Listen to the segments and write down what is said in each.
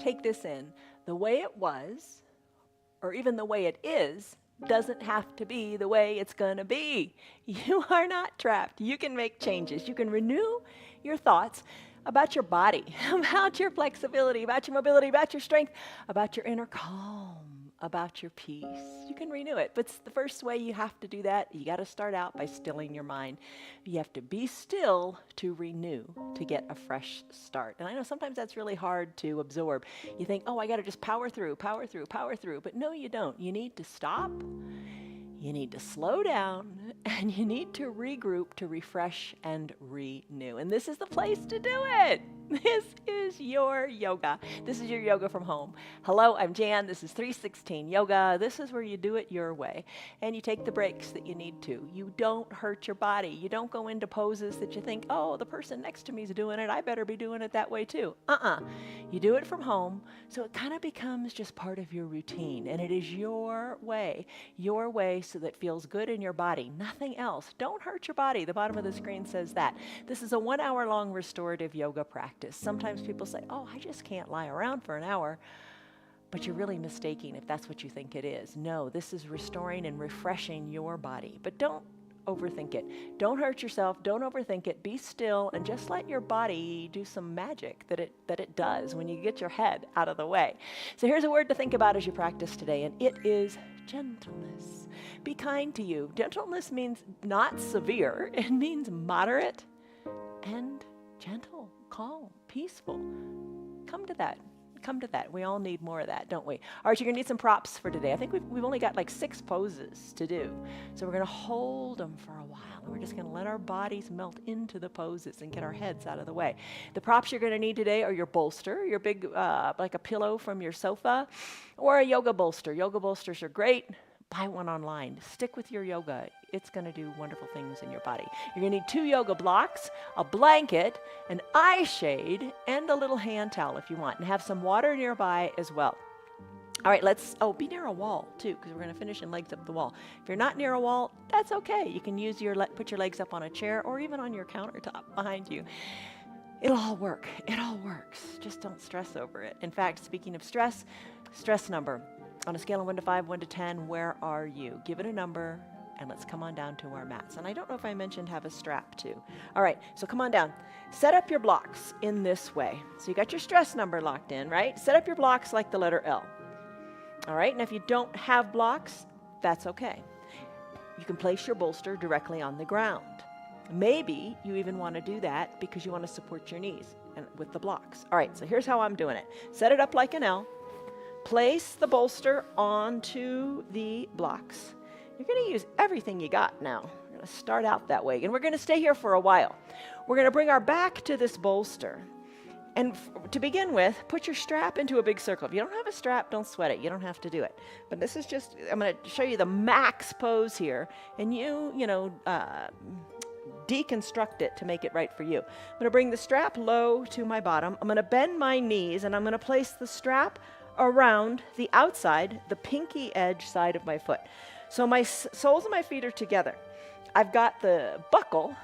take this in. The way it was, or even the way it is, doesn't have to be the way it's going to be. You are not trapped. You can make changes. You can renew your thoughts about your body, about your flexibility, about your mobility, about your strength, about your inner calm, about your peace. You can renew it. But the first way you have to do that, you got to start out by stilling your mind. You have to be still to renew, to get a fresh start. And I know sometimes that's really hard to absorb. You think, oh, I got to just power through, power through, power through. But no, you don't. You need to stop. You need to slow down, and you need to regroup to refresh and renew. And this is the place to do it. This is your yoga. This is your yoga from home. Hello, I'm Jan. This is 316 Yoga. This is where you do it your way. And you take the breaks that you need to. You don't hurt your body. You don't go into poses that you think, oh, the person next to me is doing it. I better be doing it that way too. You do it from home, so it kind of becomes just part of your routine. And it is your way so that it feels good in your body. Nothing else. Don't hurt your body. The bottom of the screen says that. This is a 1 hour long restorative yoga practice. Sometimes people say, oh, I just can't lie around for an hour. But you're really mistaken if that's what you think it is. No, this is restoring and refreshing your body. But don't overthink it. Don't hurt yourself. Don't overthink it. Be still and just let your body do some magic that it does when you get your head out of the way. So here's a word to think about as you practice today, and it is gentleness. Be kind to you. Gentleness means not severe. It means moderate and gentle, calm, peaceful. Come to that. Come to that. We all need more of that, don't we? All right, you're going to need some props for today. I think we've only got like 6 poses to do. So we're going to hold them for a while. And we're just going to let our bodies melt into the poses and get our heads out of the way. The props you're going to need today are your bolster, your big, like a pillow from your sofa, or a yoga bolster. Yoga bolsters are great. Buy one online. Stick with your yoga. It's going to do wonderful things in your body. You're going to need 2 yoga blocks, a blanket, an eye shade, and a little hand towel if you want, and have some water nearby as well. All right, be near a wall too, because we're going to finish in legs up the wall. If you're not near a wall, that's okay. You can use put your legs up on a chair or even on your countertop behind you. It'll all work. It all works. Just don't stress over it. In fact, speaking of stress number. On a scale of 1 to 5, 1 to 10, where are you? Give it a number, and let's come on down to our mats. And I don't know if I mentioned have a strap too. All right, so come on down. Set up your blocks in this way. So you got your stress number locked in, right? Set up your blocks like the letter L. All right, and if you don't have blocks, that's okay. You can place your bolster directly on the ground. Maybe you even want to do that because you want to support your knees with the blocks. All right, so here's how I'm doing it. Set it up like an L. Place the bolster onto the blocks. You're going to use everything you got now. We're going to start out that way, and we're going to stay here for a while. We're going to bring our back to this bolster. And to begin with, put your strap into a big circle. If you don't have a strap, don't sweat it. You don't have to do it. But this is just, I'm going to show you the max pose here, and deconstruct it to make it right for you. I'm going to bring the strap low to my bottom. I'm going to bend my knees, and I'm going to place the strap around the outside, the pinky edge side of my foot. So my soles of my feet are together. I've got the buckle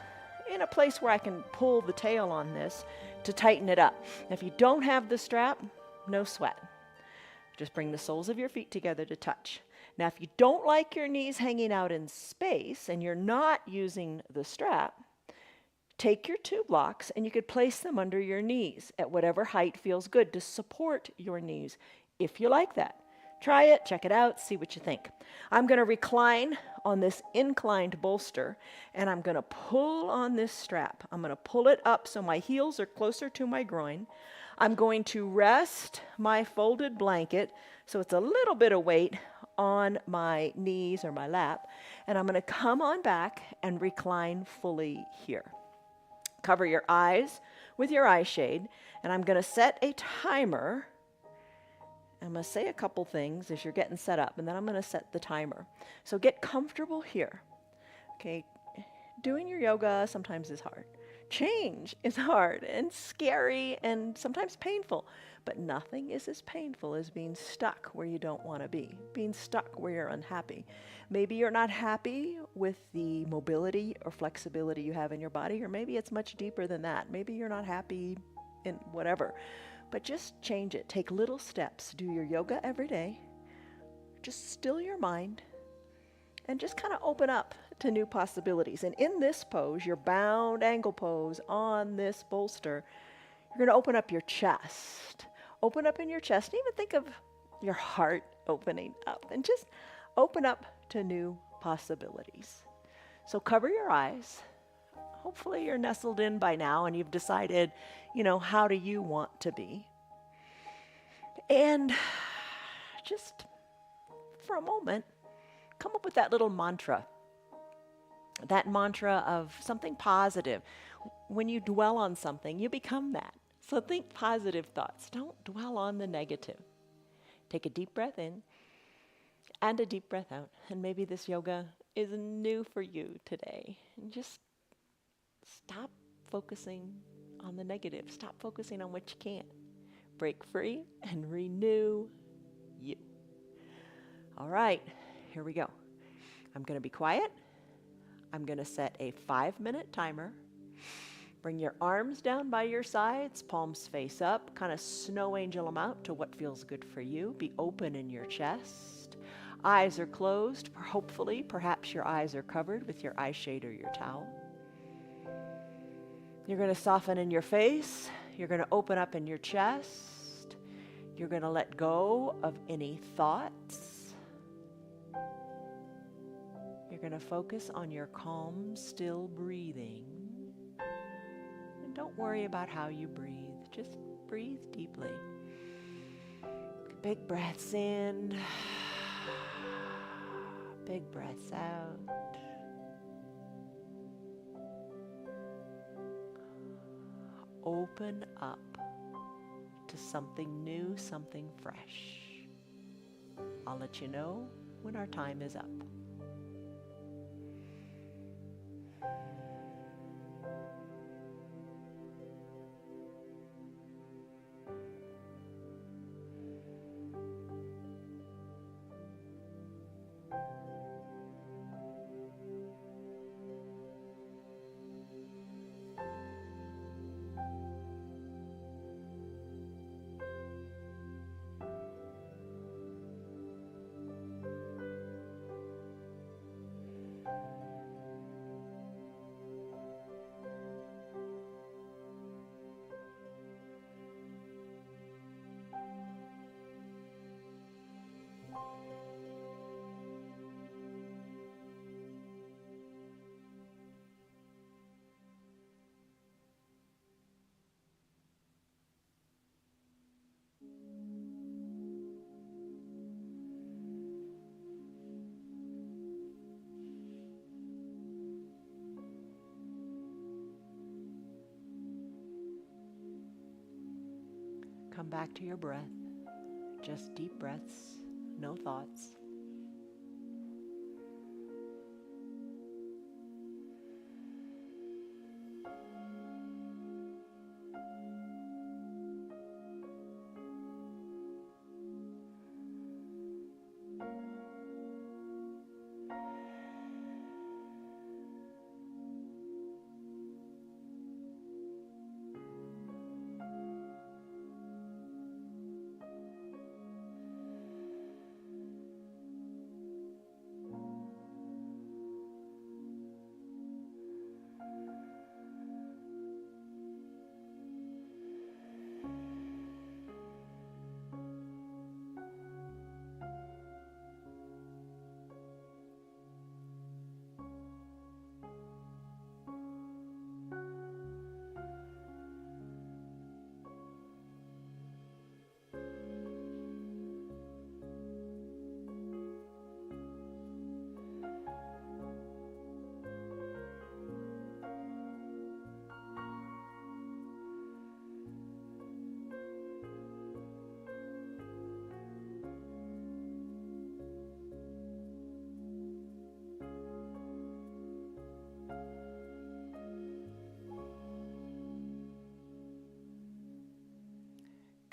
in a place where I can pull the tail on this to tighten it up. Now, if you don't have the strap, no sweat. Just bring the soles of your feet together to touch. Now, if you don't like your knees hanging out in space and you're not using the strap, take your 2 blocks and you could place them under your knees at whatever height feels good to support your knees. If you like that, try it, check it out, see what you think. I'm going to recline on this inclined bolster, and I'm going to pull on this strap. I'm going to pull it up so my heels are closer to my groin. I'm going to rest my folded blanket so it's a little bit of weight on my knees or my lap, and I'm going to come on back and recline fully here. Cover your eyes with your eye shade, and I'm going to set a timer. I'm going to say a couple things as you're getting set up, and then I'm going to set the timer. So get comfortable here. Okay, doing your yoga sometimes is hard. Change is hard and scary and sometimes painful, but nothing is as painful as being stuck where you don't want to be, being stuck where you're unhappy. Maybe you're not happy with the mobility or flexibility you have in your body, or maybe it's much deeper than that. Maybe you're not happy in whatever. But just change it. Take little steps. Do your yoga every day. Just still your mind and just kind of open up to new possibilities. And in this pose, your bound angle pose on this bolster, you're going to open up your chest. Open up in your chest. Even think of your heart opening up and just open up to new possibilities. So cover your eyes. Hopefully you're nestled in by now and you've decided, how do you want to be? And just for a moment, come up with that little mantra. That mantra of something positive. When you dwell on something, you become that. So think positive thoughts. Don't dwell on the negative. Take a deep breath in and a deep breath out. And maybe this yoga is new for you today. And just stop focusing on the negative. Stop focusing on what you can't. Break free and renew you. All right, here we go. I'm going to be quiet. I'm going to set a 5-minute timer. Bring your arms down by your sides, palms face up, kind of snow angel them out to what feels good for you. Be open in your chest. Eyes are closed. Hopefully, perhaps your eyes are covered with your eye shade or your towel. You're going to soften in your face. You're going to open up in your chest. You're going to let go of any thoughts. You're going to focus on your calm, still breathing. And don't worry about how you breathe. Just breathe deeply. Big breaths in. Big breaths out. Open up to something new, something fresh. I'll let you know when our time is up. Come back to your breath. Just deep breaths, no thoughts.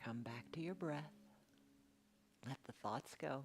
Come back to your breath. Let the thoughts go.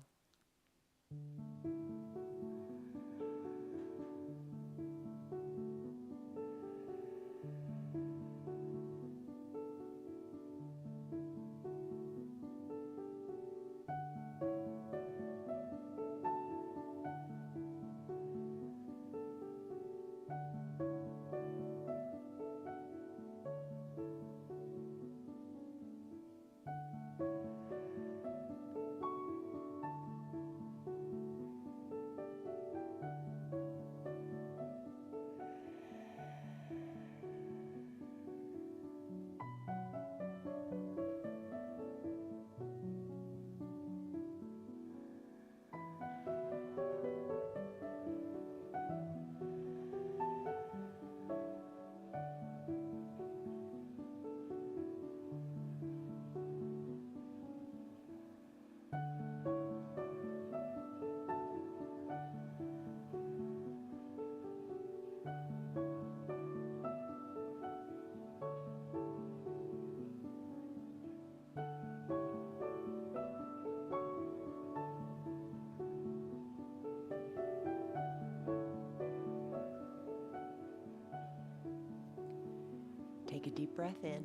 Take a deep breath in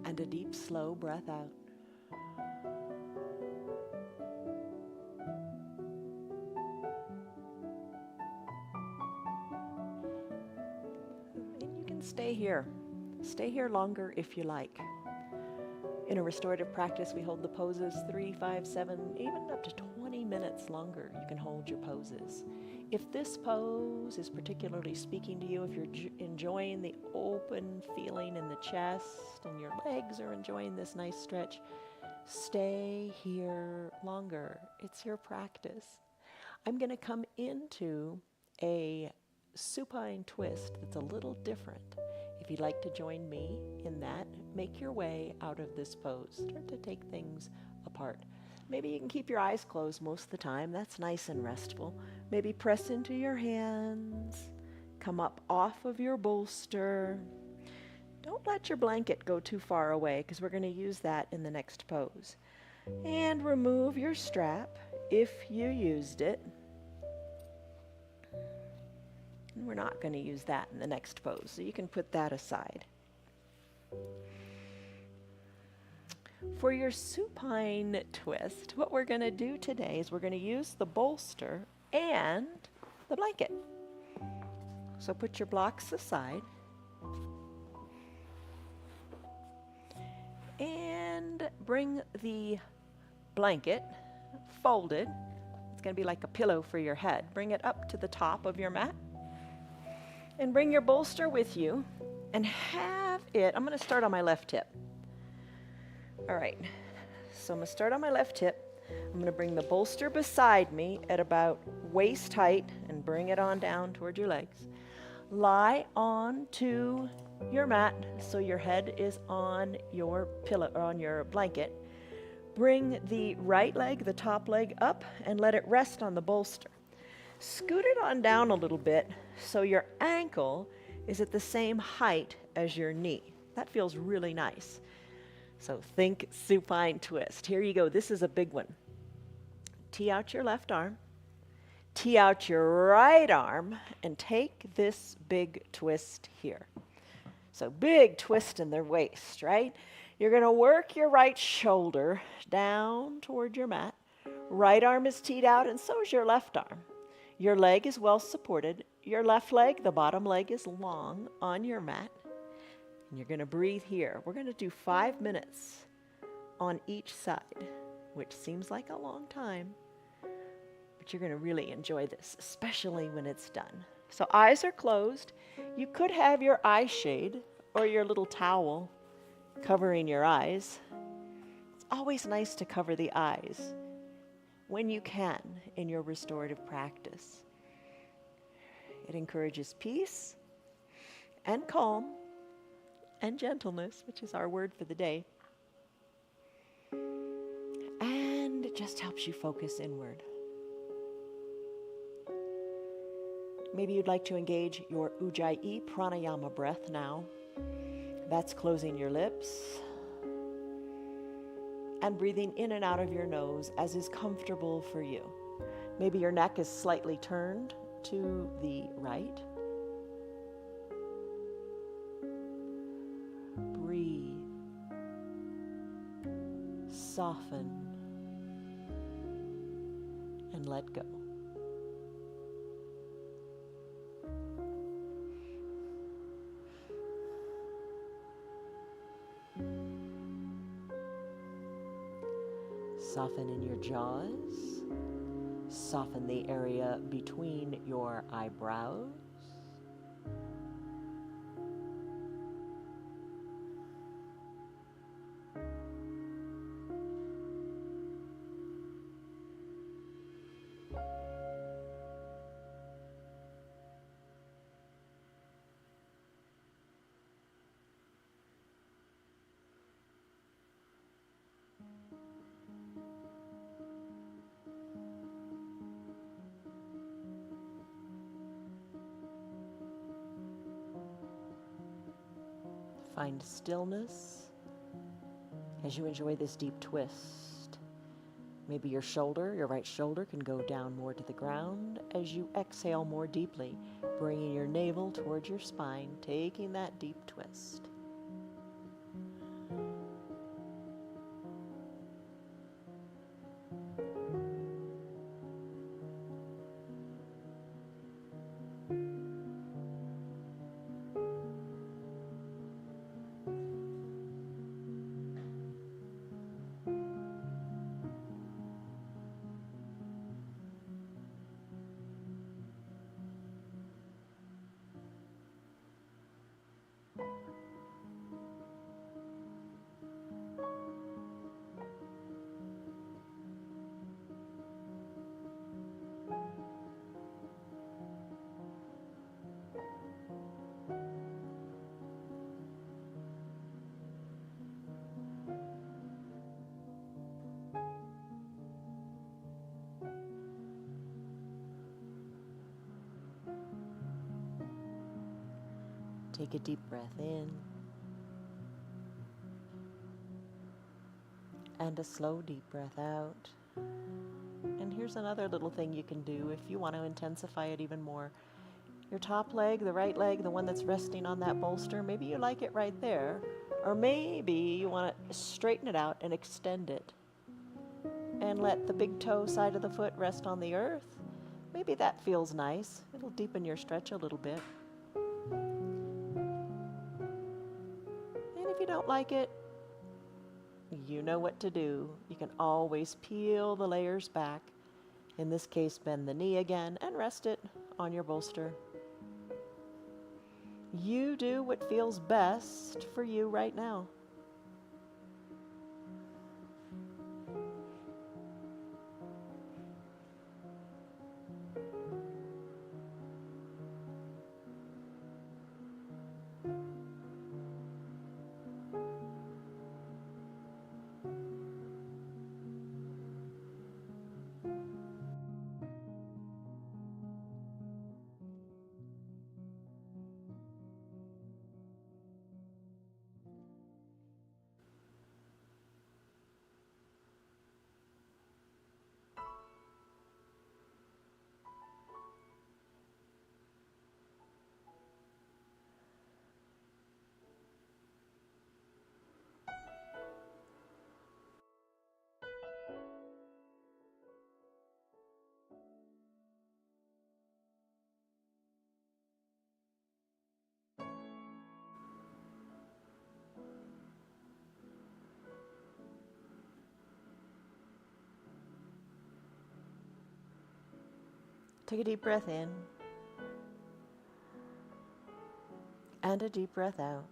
and a deep, slow breath out. And you can stay here. Stay here longer if you like. In a restorative practice, we hold the poses 3, 5, 7, even up to 20 minutes longer. You can hold your poses. If this pose is particularly speaking to you, if you're enjoying the open feeling in the chest and your legs are enjoying this nice stretch, stay here longer. It's your practice. I'm going to come into a supine twist that's a little different. If you'd like to join me in that, make your way out of this pose. Start to take things apart. Maybe you can keep your eyes closed most of the time. That's nice and restful. Maybe press into your hands. Come up off of your bolster. Don't let your blanket go too far away because we're going to use that in the next pose. And remove your strap if you used it. And we're not going to use that in the next pose, so you can put that aside. For your supine twist, what we're going to do today is we're going to use the bolster and the blanket. So put your blocks aside. And bring the blanket folded. It's going to be like a pillow for your head. Bring it up to the top of your mat. And bring your bolster with you and have it, I'm going to start on my left hip. All right, so I'm going to start on my left hip. I'm going to bring the bolster beside me at about waist height and bring it on down toward your legs. Lie onto your mat so your head is on your pillow or on your blanket. Bring the right leg, the top leg, up and let it rest on the bolster. Scoot it on down a little bit so your ankle is at the same height as your knee. That feels really nice. So think supine twist. Here you go. This is a big one. Tee out your left arm. Tee out your right arm and take this big twist here. So big twist in the waist, right? You're going to work your right shoulder down toward your mat. Right arm is teed out and so is your left arm. Your leg is well supported. Your left leg, the bottom leg, is long on your mat. And you're going to breathe here. We're going to do 5 minutes on each side, which seems like a long time. But you're going to really enjoy this, especially when it's done. So eyes are closed. You could have your eye shade or your little towel covering your eyes. It's always nice to cover the eyes when you can in your restorative practice. It encourages peace and calm and gentleness, which is our word for the day. And it just helps you focus inward. Maybe you'd like to engage your Ujjayi pranayama breath now. That's closing your lips and breathing in and out of your nose as is comfortable for you. Maybe your neck is slightly turned to the right. Breathe. Soften. And let go. Soften in your jaws. Soften the area between your eyebrows. Find stillness as you enjoy this deep twist. Maybe your right shoulder can go down more to the ground as you exhale more deeply, bringing your navel towards your spine, taking that deep twist. Take a deep breath in and a slow deep breath out. And here's another little thing you can do if you want to intensify it even more. Your top leg, the right leg, the one that's resting on that bolster, maybe you like it right there, or maybe you want to straighten it out and extend it and let the big toe side of the foot rest on the earth. Maybe that feels nice. It'll deepen your stretch a little bit. And if you don't like it, you know what to do. You can always peel the layers back. In this case, bend the knee again and rest it on your bolster. You do what feels best for you right now. Take a deep breath in and a deep breath out.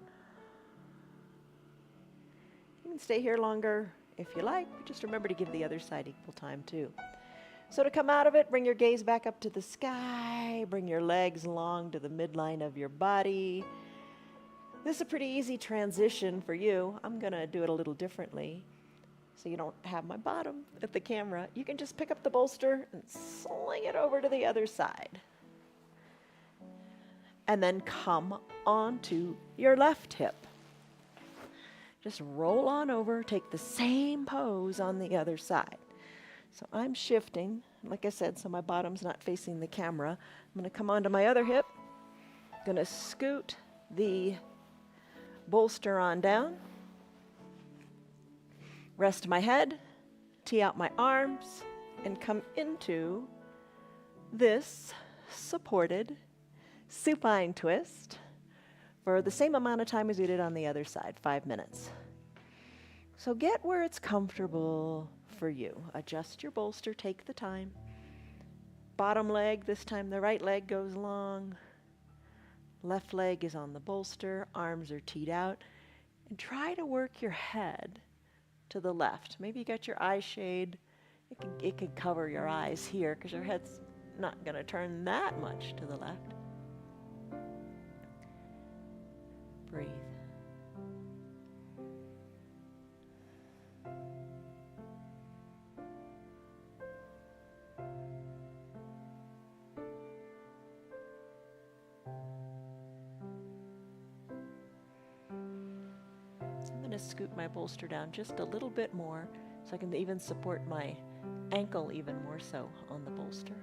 You can stay here longer if you like, but just remember to give the other side equal time too. So to come out of it, bring your gaze back up to the sky, bring your legs along to the midline of your body. This is a pretty easy transition for you. I'm going to do it a little differently. So you don't have my bottom at the camera. You can just pick up the bolster and sling it over to the other side. And then come onto your left hip. Just roll on over, take the same pose on the other side. So I'm shifting, like I said, so my bottom's not facing the camera. I'm going to come onto my other hip. I'm going to scoot the bolster on down. Rest my head, tee out my arms, and come into this supported supine twist for the same amount of time as we did on the other side, 5 minutes. So get where it's comfortable for you. Adjust your bolster, take the time. Bottom leg, this time the right leg goes long. Left leg is on the bolster, arms are teed out. And try to work your head to the left. Maybe you got your eye shade. It can cover your eyes here because your head's not going to turn that much to the left. Breathe. I'm going to scoot my bolster down just a little bit more so I can even support my ankle even more so on the bolster.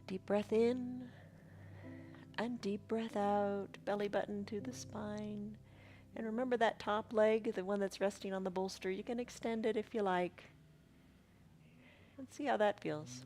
Deep breath in and deep breath out, belly button to the spine. And remember that top leg, the one that's resting on the bolster, you can extend it if you like. And see how that feels.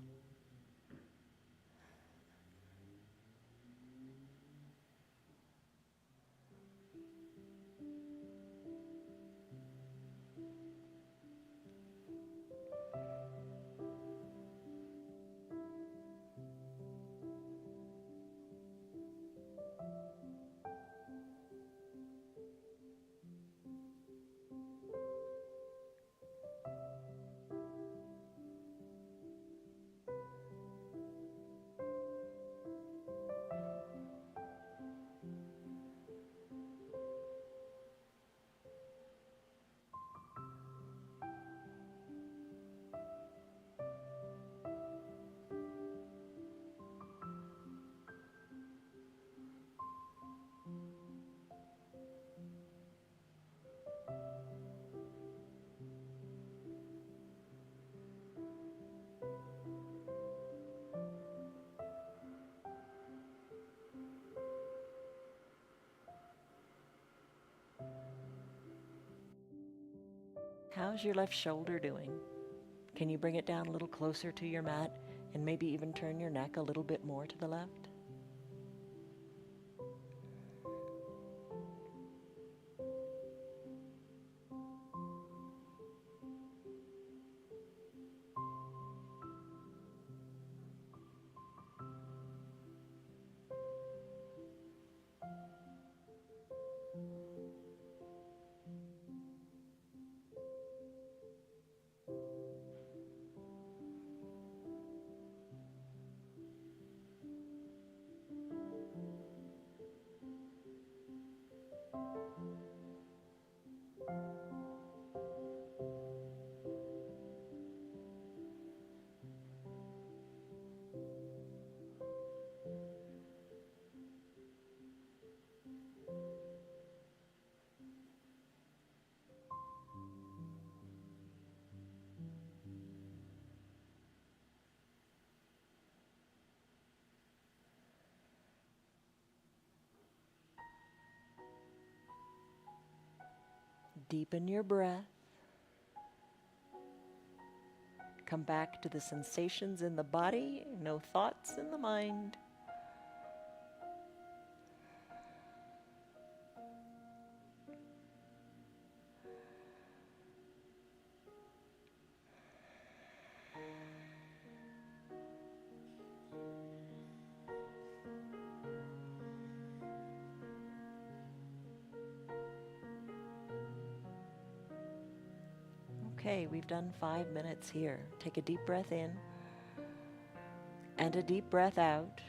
How's your left shoulder doing? Can you bring it down a little closer to your mat and maybe even turn your neck a little bit more to the left? Deepen your breath. Come back to the sensations in the body, no thoughts in the mind. Okay, we've done 5 minutes here. Take a deep breath in and a deep breath out.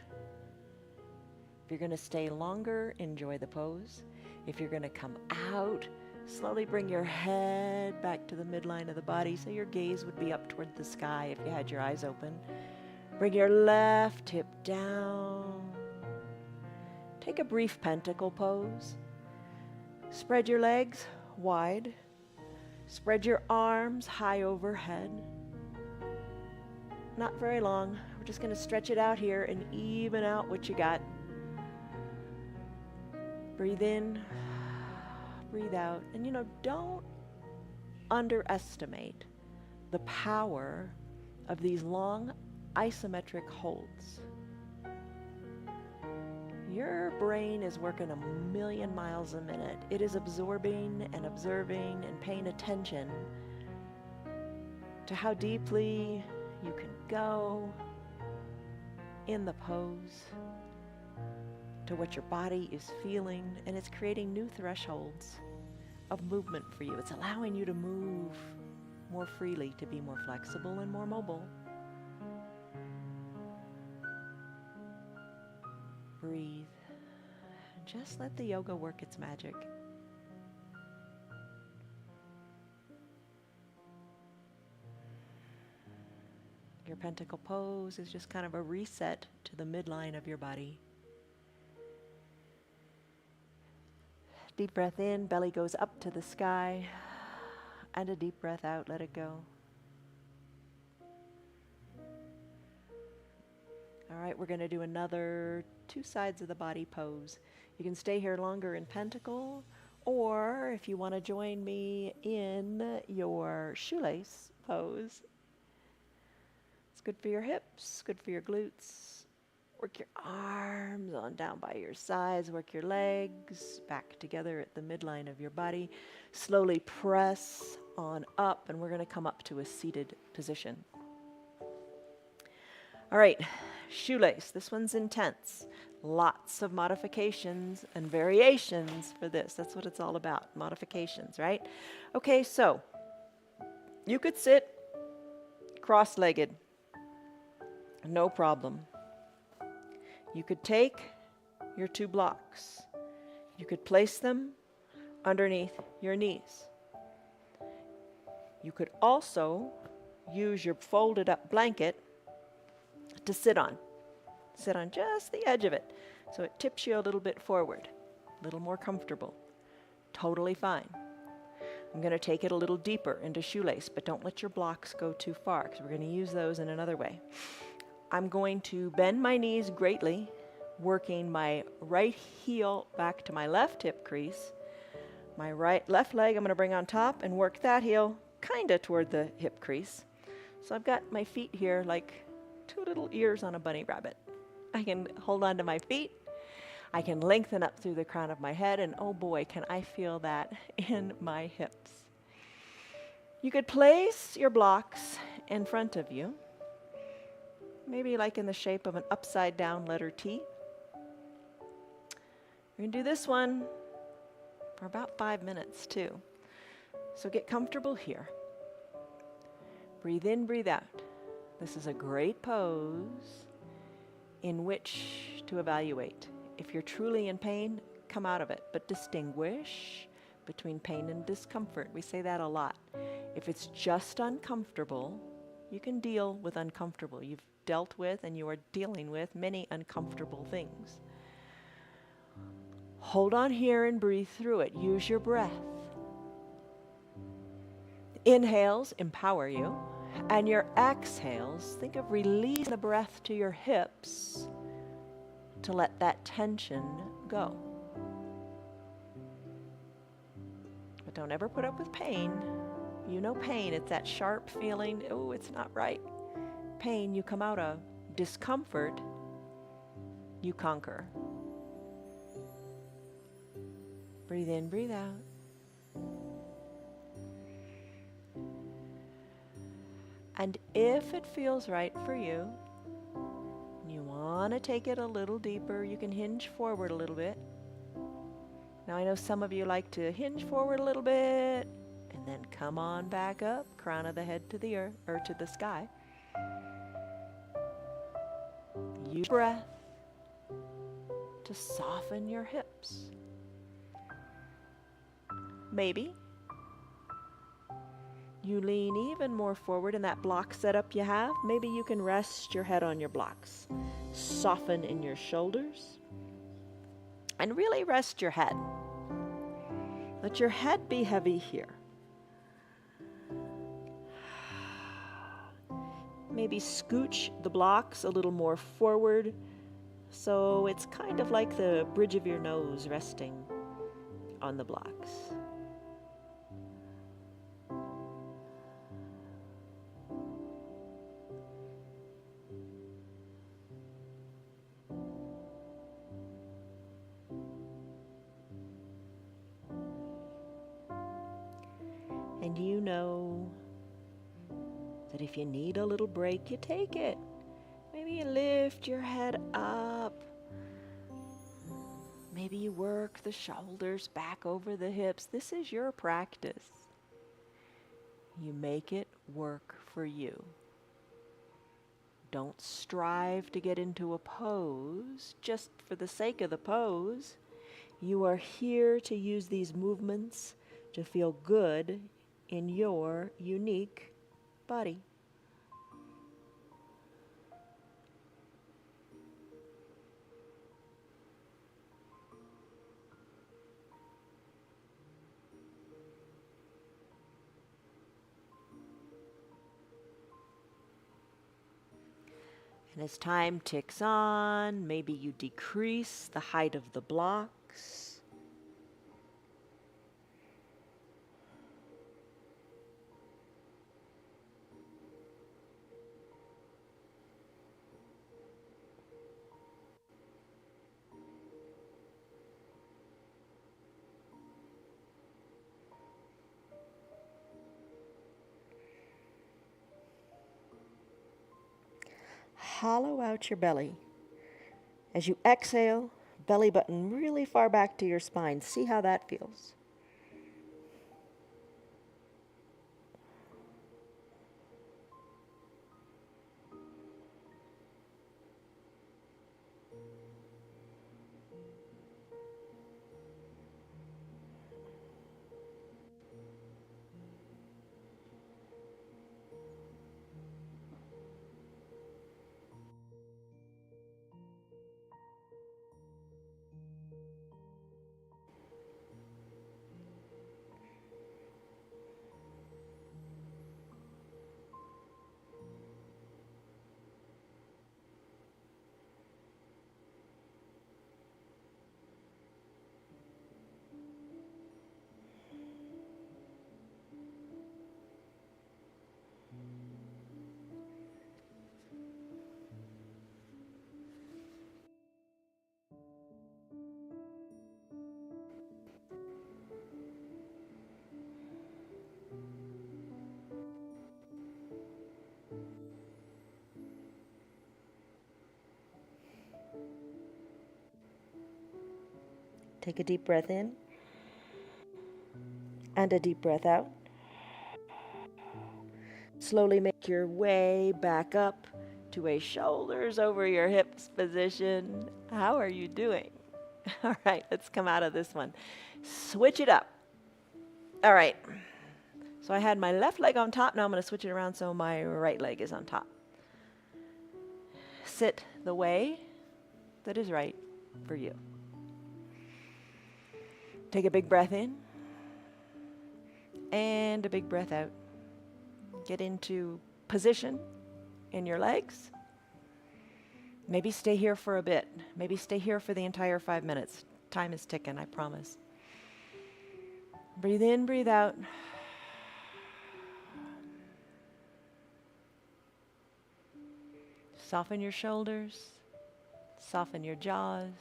If you're going to stay longer, enjoy the pose. If you're going to come out, slowly bring your head back to the midline of the body so your gaze would be up toward the sky if you had your eyes open. Bring your left hip down. Take a brief pentacle pose. Spread your legs wide. Spread your arms high overhead. Not very long. We're just going to stretch it out here and even out what you got. Breathe in, breathe out. And don't underestimate the power of these long isometric holds. Your brain is working 1,000,000 miles a minute. It is absorbing and observing and paying attention to how deeply you can go in the pose, to what your body is feeling, and it's creating new thresholds of movement for you. It's allowing you to move more freely, to be more flexible and more mobile. Breathe. Just let the yoga work its magic. Your pentacle pose is just kind of a reset to the midline of your body. Deep breath in, belly goes up to the sky, and a deep breath out, let it go. All right, we're going to do another 2 sides of the body pose. You can stay here longer in pentacle, or if you want to join me in your shoelace pose. It's good for your hips, good for your glutes. Work your arms on down by your sides, work your legs back together at the midline of your body. Slowly press on up, and we're going to come up to a seated position. All right, shoelace. This one's intense. Lots of modifications and variations for this. That's what it's all about, modifications, right? Okay, so you could sit cross-legged, no problem. You could take your 2 blocks. You could place them underneath your knees. You could also use your folded up blanket to sit on. Sit on just the edge of it, so it tips you a little bit forward, a little more comfortable. Totally fine. I'm going to take it a little deeper into shoelace, but don't let your blocks go too far, because we're going to use those in another way. I'm going to bend my knees greatly, working my right heel back to my left hip crease. My left leg I'm going to bring on top and work that heel kind of toward the hip crease. So I've got my feet here like 2 little ears on a bunny rabbit. I can hold on to my feet. I can lengthen up through the crown of my head, and oh boy, can I feel that in my hips. You could place your blocks in front of you, maybe like in the shape of an upside down letter T. We're going to do this one for about 5 minutes too. So get comfortable here. Breathe in, breathe out. This is a great pose in which to evaluate. If you're truly in pain, come out of it, but distinguish between pain and discomfort. We say that a lot. If it's just uncomfortable, you can deal with uncomfortable. You've dealt with and you are dealing with many uncomfortable things. Hold on here and breathe through it. Use your breath. Inhales empower you, and your exhales, think of releasing the breath to your hips to let that tension go. But don't ever put up with pain. You know pain, it's that sharp feeling, oh, it's not right. Pain you come out of. Discomfort you conquer. Breathe in, breathe out. And if it feels right for you, you want to take it a little deeper, you can hinge forward a little bit. Now I know some of you like to hinge forward a little bit and then come on back up, crown of the head to the earth or to the sky. Use breath to soften your hips. Maybe you lean even more forward in that block setup you have. Maybe you can rest your head on your blocks. Soften in your shoulders. And really rest your head. Let your head be heavy here. Maybe scooch the blocks a little more forward, so it's kind of like the bridge of your nose resting on the blocks. And you know that if you need a little break, you take it. Maybe you lift your head up. Maybe you work the shoulders back over the hips. This is your practice. You make it work for you. Don't strive to get into a pose just for the sake of the pose. You are here to use these movements to feel good in your unique body. And as time ticks on, maybe you decrease the height of the blocks. Hollow out your belly. As you exhale, belly button really far back to your spine. See how that feels. Take a deep breath in and a deep breath out. Slowly make your way back up to a shoulders over your hips position. How are you doing? All right, let's come out of this one. Switch it up. All right. So I had my left leg on top. Now I'm going to switch it around so my right leg is on top. Sit the way that is right for you. Take a big breath in and a big breath out. Get into position in your legs. Maybe stay here for a bit. Maybe stay here for the entire 5 minutes. Time is ticking, I promise. Breathe in, breathe out. Soften your shoulders. Soften your jaws.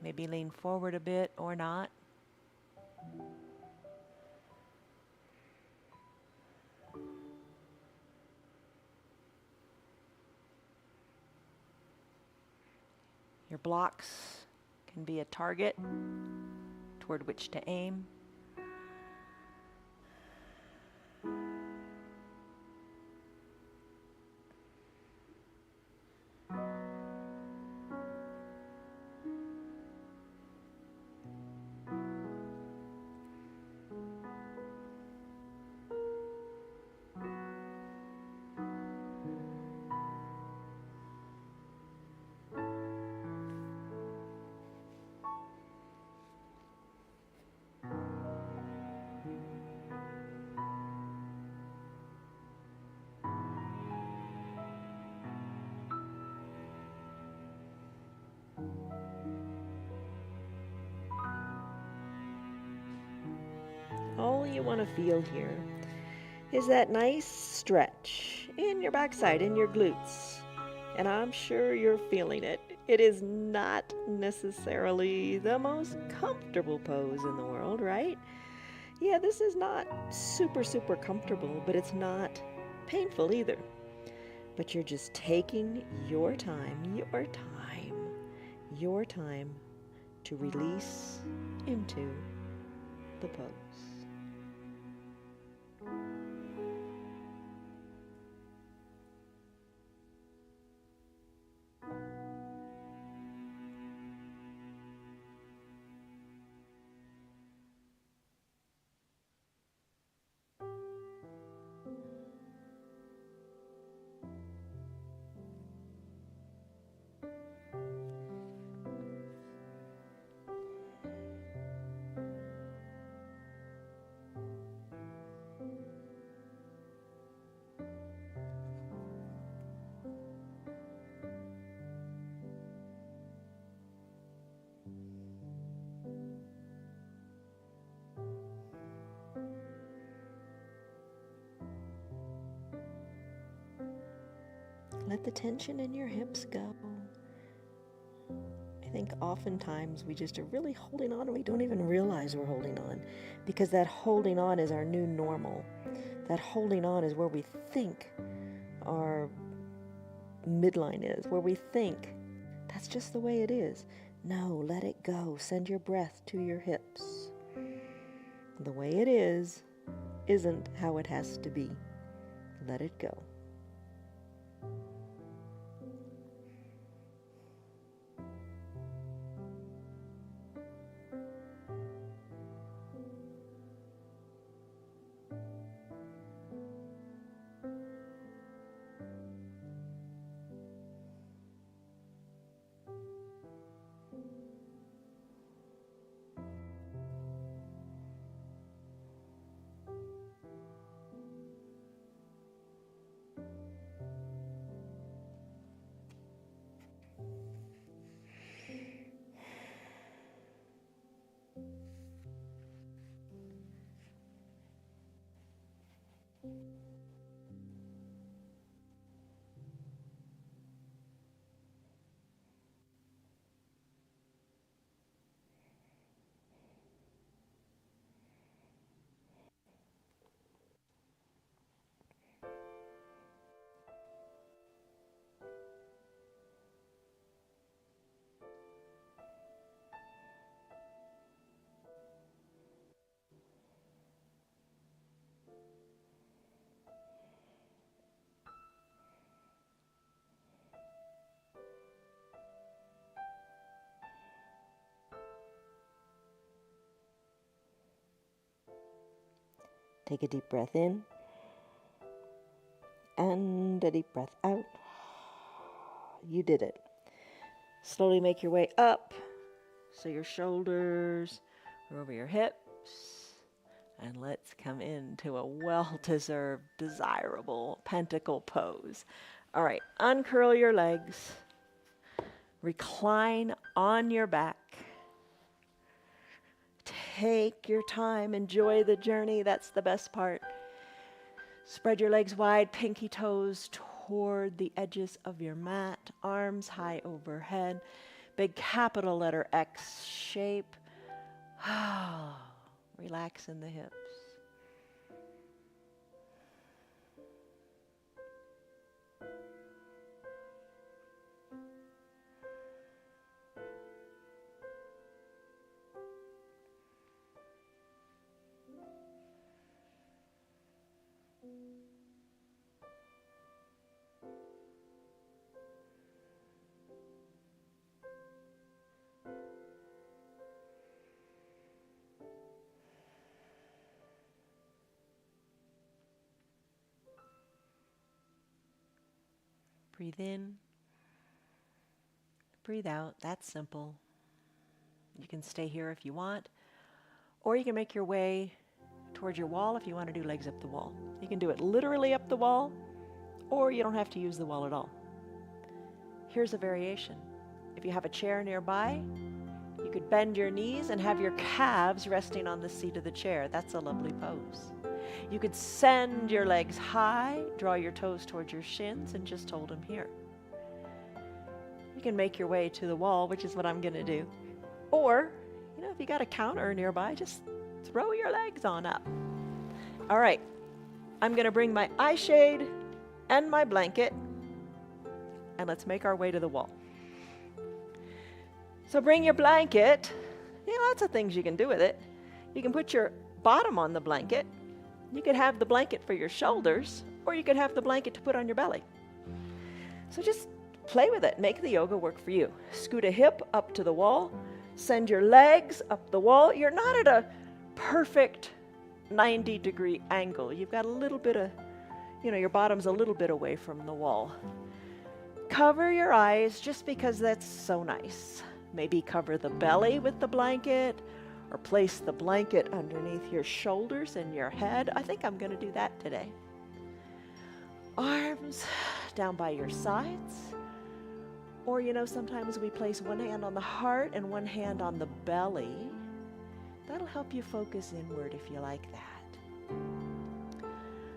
Maybe lean forward a bit or not. Your blocks can be a target toward which to aim. all you want to feel here is that nice stretch in your backside, in your glutes. And I'm sure you're feeling it. It is not necessarily the most comfortable pose in the world, right? Yeah, this is not super comfortable, but it's not painful either. But you're just taking your time to release into the pose. Let the tension in your hips go. I think oftentimes we just are really holding on and we don't even realize we're holding on, because that holding on is our new normal. That holding on is where we think our midline is, where we think that's just the way it is. No, let it go. Send your breath to your hips. The way it is isn't how it has to be. Let it go. Take a deep breath in and a deep breath out. You did it. Slowly make your way up so your shoulders are over your hips. And let's come into a well-deserved, desirable pentacle pose. All right, uncurl your legs. Recline on your back. Take your time, enjoy the journey. That's the best part. Spread your legs wide, pinky toes toward the edges of your mat, arms high overhead. Big capital letter X shape. Relax in the hips. Breathe in, breathe out. That's simple. You can stay here if you want, or you can make your way towards your wall if you want to do legs up the wall. You can do it literally up the wall, or you don't have to use the wall at all. Here's a variation. If you have a chair nearby, You could bend your knees and have your calves resting on the seat of the chair. That's a lovely pose. You could send your legs high, draw your toes towards your shins, and just hold them here. You can make your way to the wall, which is what I'm going to do. Or, if you got a counter nearby, just throw your legs on up. All right, I'm going to bring my eye shade and my blanket, and let's make our way to the wall. So bring your blanket. Lots of things you can do with it. You can put your bottom on the blanket. You could have the blanket for your shoulders, or you could have the blanket to put on your belly. So just play with it. Make the yoga work for you. Scoot a hip up to the wall. Send your legs up the wall. You're not at a perfect 90-degree angle. You've got a little bit of, your bottom's a little bit away from the wall. Cover your eyes just because that's so nice. Maybe cover the belly with the blanket, or place the blanket underneath your shoulders and your head. I think I'm going to do that today. Arms down by your sides. Or, sometimes we place one hand on the heart and one hand on the belly. That'll help you focus inward if you like that.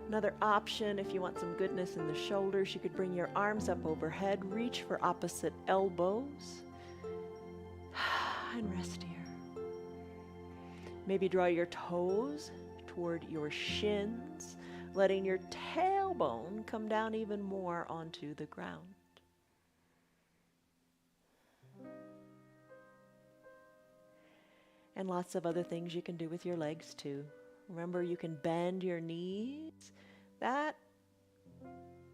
Another option, if you want some goodness in the shoulders, you could bring your arms up overhead, reach for opposite elbows, and rest here. Maybe draw your toes toward your shins, letting your tailbone come down even more onto the ground. And lots of other things you can do with your legs too. Remember, you can bend your knees. That,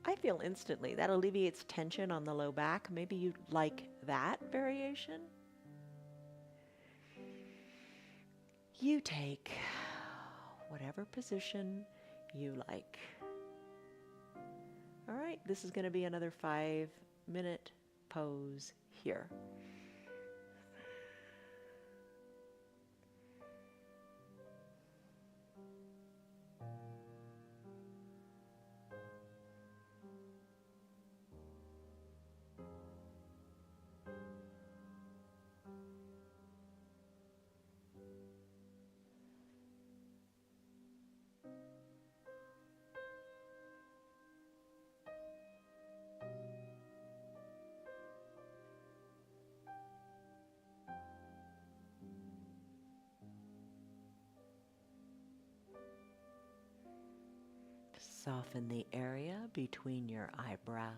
I feel instantly, that alleviates tension on the low back. Maybe you'd like that variation. You take whatever position you like. All right, this is going to be another 5-minute pose here. Soften the area between your eyebrows.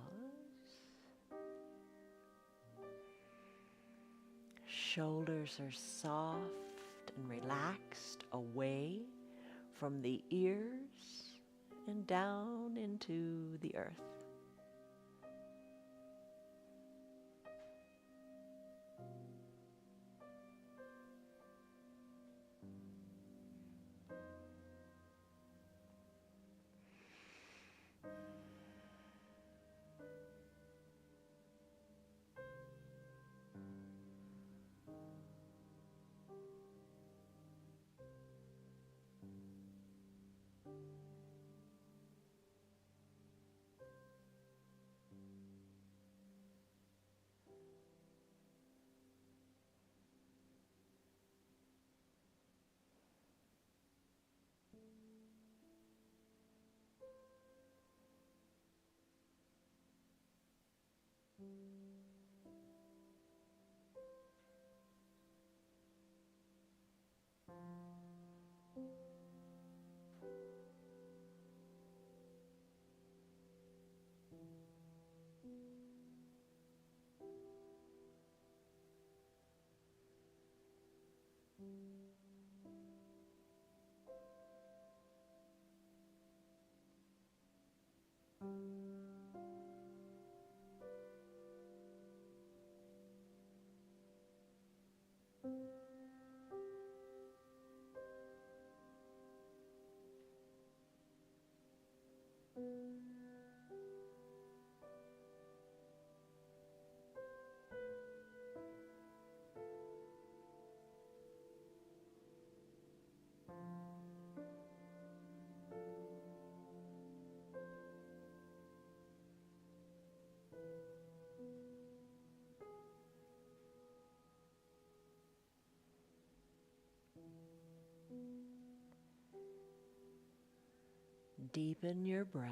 Shoulders are soft and relaxed away from the ears and down into the earth. Deepen your breath.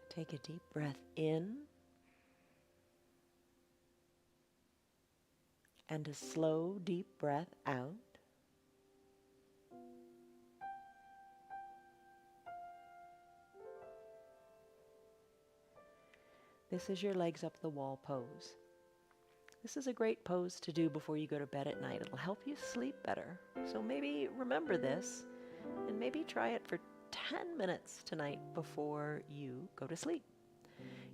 Take a deep breath in and a slow, deep breath out. This is your legs up the wall pose. This is a great pose to do before you go to bed at night. It'll help you sleep better. So maybe remember this and maybe try it for 10 minutes tonight before you go to sleep.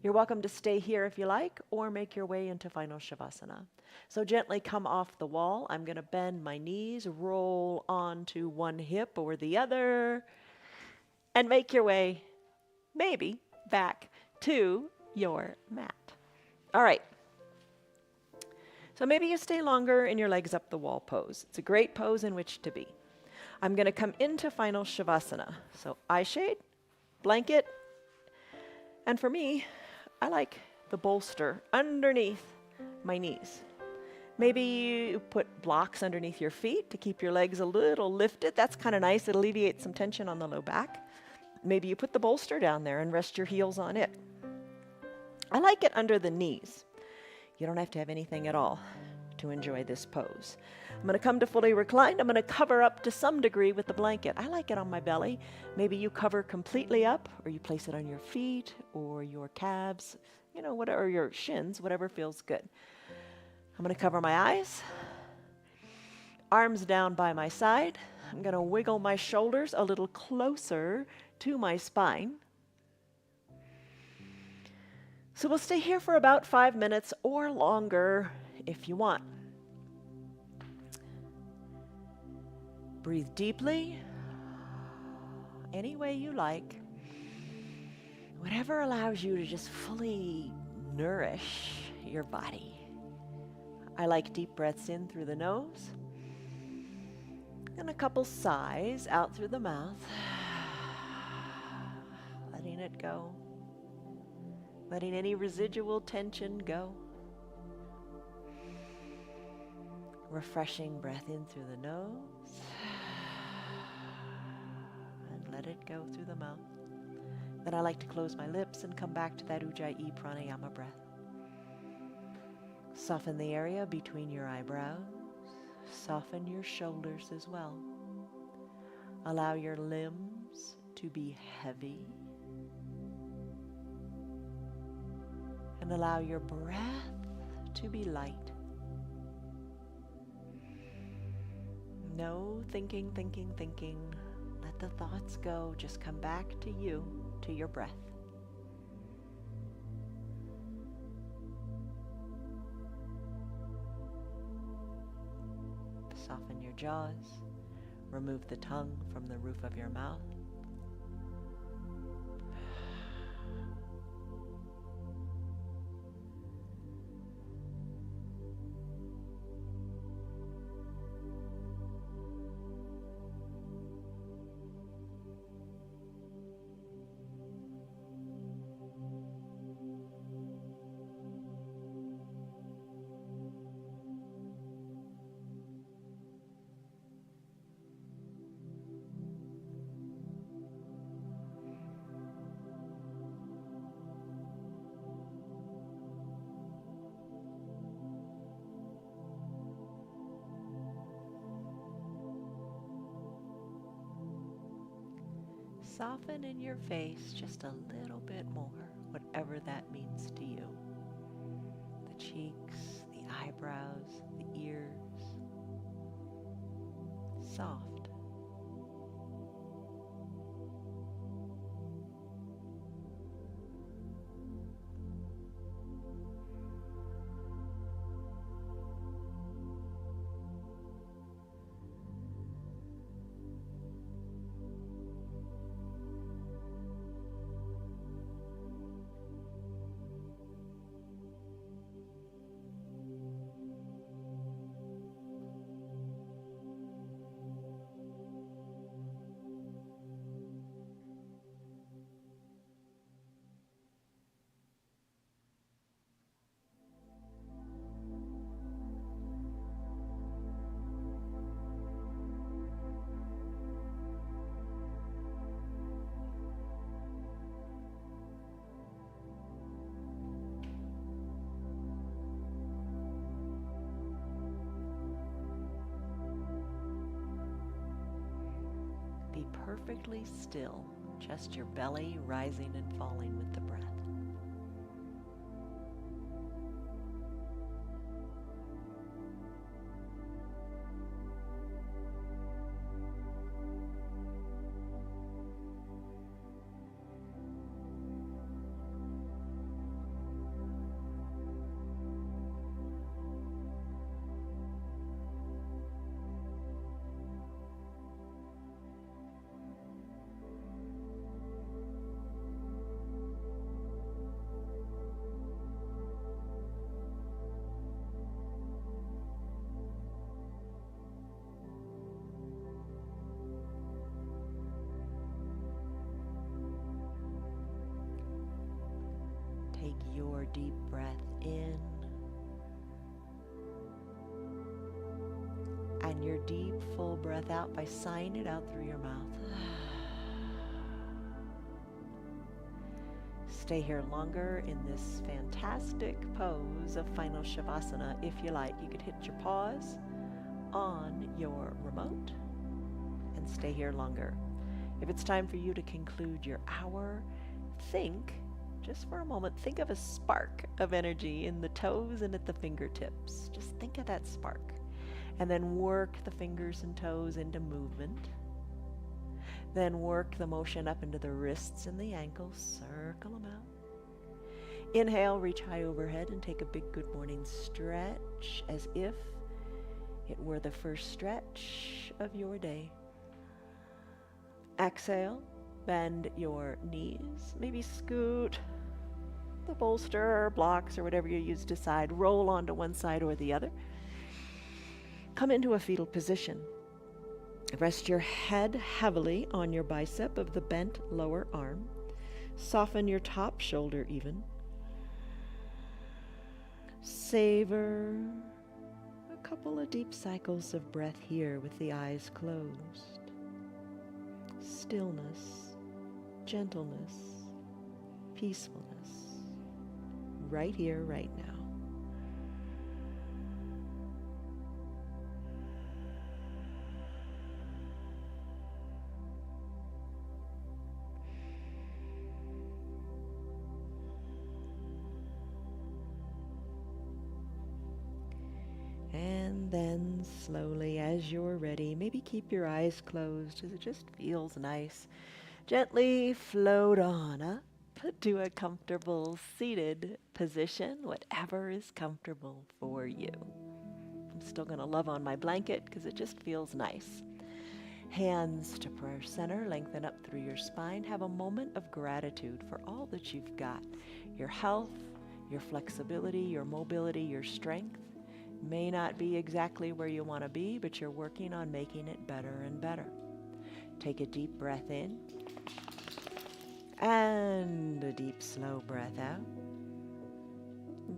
You're welcome to stay here if you like, or make your way into final Shavasana. So gently come off the wall. I'm going to bend my knees, roll onto one hip or the other, and make your way, maybe, back to your mat. All right. So maybe you stay longer in your legs up the wall pose. It's a great pose in which to be. I'm going to come into final Shavasana. So eye shade, blanket, and for me, I like the bolster underneath my knees. Maybe you put blocks underneath your feet to keep your legs a little lifted. That's kind of nice. It alleviates some tension on the low back. Maybe you put the bolster down there and rest your heels on it. I like it under the knees. You don't have to have anything at all to enjoy this pose. I'm going to come to fully reclined. I'm going to cover up to some degree with the blanket. I like it on my belly. Maybe you cover completely up, or you place it on your feet or your calves, whatever, or your shins, whatever feels good. I'm going to cover my eyes, arms down by my side. I'm going to wiggle my shoulders a little closer to my spine. So we'll stay here for about 5 minutes or longer if you want. Breathe deeply, any way you like. Whatever allows you to just fully nourish your body. I like deep breaths in through the nose and a couple sighs out through the mouth. Letting it go. Letting any residual tension go. Refreshing breath in through the nose. And let it go through the mouth. Then I like to close my lips and come back to that Ujjayi pranayama breath. Soften the area between your eyebrows. Soften your shoulders as well. Allow your limbs to be heavy. And allow your breath to be light. No thinking. Let the thoughts go. Just come back to you, to your breath. Soften your jaws. Remove the tongue from the roof of your mouth. Soften in your face just a little bit more, whatever that means to you. The cheeks, the eyebrows, the ears. Soft. Be perfectly still, just your belly rising and falling with the breath. Take your deep breath in and your deep full breath out by sighing it out through your mouth. Stay here longer in this fantastic pose of Final Shavasana. If you like, you could hit your pause on your remote and stay here longer. If it's time for you to conclude your hour, think, just for a moment, think of a spark of energy in the toes and at the fingertips. Just think of that spark. And then work the fingers and toes into movement. Then work the motion up into the wrists and the ankles. Circle them out. Inhale, reach high overhead and take a big good morning stretch as if it were the first stretch of your day. Exhale, bend your knees. Maybe scoot the bolster or blocks or whatever you use to side. Roll onto one side or the other. Come into a fetal position. Rest your head heavily on your bicep of the bent lower arm. Soften your top shoulder even. Savor a couple of deep cycles of breath here with the eyes closed. Stillness, gentleness, peacefulness, right here, right now. And then slowly, as you're ready, maybe keep your eyes closed as it just feels nice. Gently float on up to a comfortable seated position, whatever is comfortable for you. I'm still going to love on my blanket because it just feels nice. Hands to prayer center, lengthen up through your spine. Have a moment of gratitude for all that you've got. Your health, your flexibility, your mobility, your strength. May not be exactly where you want to be, but you're working on making it better and better. Take a deep breath in and a deep, slow breath out.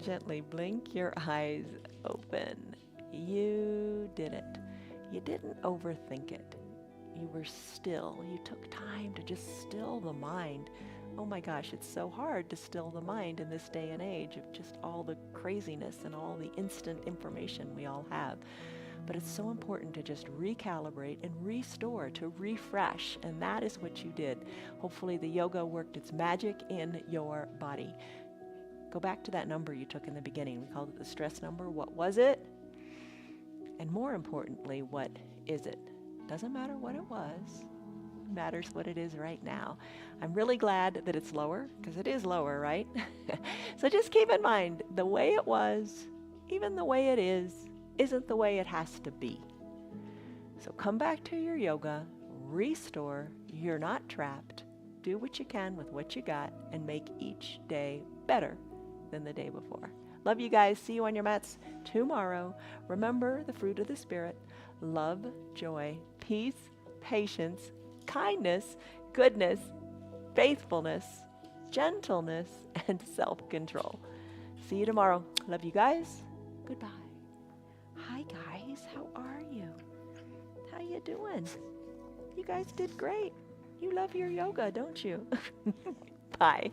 Gently blink your eyes open. You did it. You didn't overthink it. You were still. You took time to just still the mind. Oh my gosh, it's so hard to still the mind in this day and age of just all the craziness and all the instant information we all have. But it's so important to just recalibrate and restore, to refresh. And that is what you did. Hopefully the yoga worked its magic in your body. Go back to that number you took in the beginning. We called it the stress number. What was it? And more importantly, what is it? Doesn't matter what it was. It matters what it is right now. I'm really glad that it's lower, because it is lower, right? So just keep in mind, the way it was, even the way it is, isn't the way it has to be. So come back to your yoga, restore, you're not trapped, do what you can with what you got, and make each day better than the day before. Love you guys. See you on your mats tomorrow. Remember the fruit of the Spirit: love, joy, peace, patience, kindness, goodness, faithfulness, gentleness, and self-control. See you tomorrow. Love you guys. Goodbye. Hi guys, how are you? How you doing? You guys did great. You love your yoga, don't you? Bye.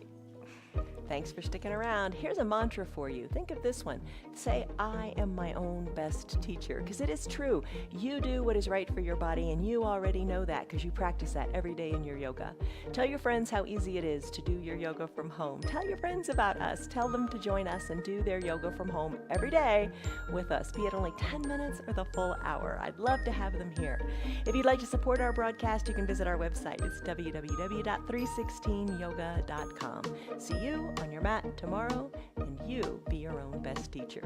Thanks for sticking around. Here's a mantra for you. Think of this one. Say, I am my own best teacher, because it is true. You do what is right for your body, and you already know that because you practice that every day in your yoga. Tell your friends how easy it is to do your yoga from home. Tell your friends about us. Tell them to join us and do their yoga from home every day with us, be it only 10 minutes or the full hour. I'd love to have them here. If you'd like to support our broadcast, you can visit our website. It's www.316yoga.com. See you on your mat tomorrow, and you be your own best teacher.